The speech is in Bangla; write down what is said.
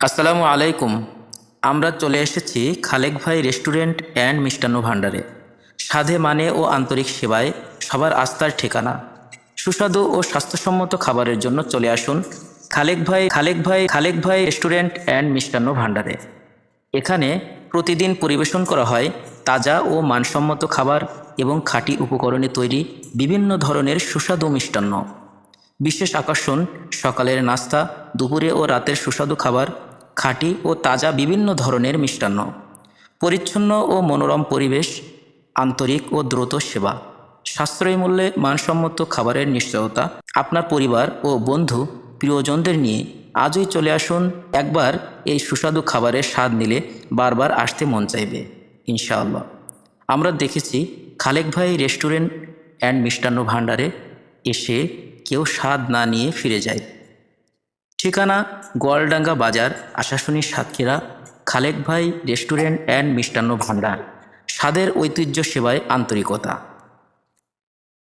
আসসালামু আলাইকুম। আমরা চলে এসেছি খালেক ভাই রেস্টুরেন্ট অ্যান্ড মিষ্টান্ন ভাণ্ডারে। স্বাদে মানে ও আন্তরিক সেবায় সবার আস্থার ঠিকানা। সুস্বাদু ও স্বাস্থ্যসম্মত খাবারের জন্য চলে আসুন খালেক ভাই রেস্টুরেন্ট অ্যান্ড মিষ্টান্ন ভাণ্ডারে। এখানে প্রতিদিন পরিবেশন করা হয় তাজা ও মানসম্মত খাবার এবং খাঁটি উপকরণে তৈরি বিভিন্ন ধরনের সুস্বাদু মিষ্টান্ন। বিশেষ আকর্ষণ সকালের নাস্তা, দুপুরে ও রাতের সুস্বাদু খাবার, খাঁটি ও তাজা বিভিন্ন ধরনের মিষ্টান্ন, পরিচ্ছন্ন ও মনোরম পরিবেশ, আন্তরিক ও দ্রুত সেবা, সাশ্রয়ী মূল্যে মানসম্মত খাবারের নিশ্চয়তা। আপনার পরিবার ও বন্ধু প্রিয়জনদের নিয়ে আজই চলে আসুন। একবার এই সুস্বাদু খাবারের স্বাদ নিলে বারবার আসতে মন চাইবে ইনশাআল্লাহ। আমরা দেখেছি খালেক ভাই রেস্টুরেন্ট অ্যান্ড মিষ্টান্ন ভাণ্ডারে এসে কেউ স্বাদ না নিয়ে ফিরে যায়। ঠিকানা: গোয়ালডাঙ্গা বাজার, আশাশুনি, সাতক্ষীরা। খালেক ভাই রেস্টুরেন্ট অ্যান্ড মিষ্টান্ন ভাণ্ডার। স্বাদের ঐতিহ্য, সেবায় আন্তরিকতা।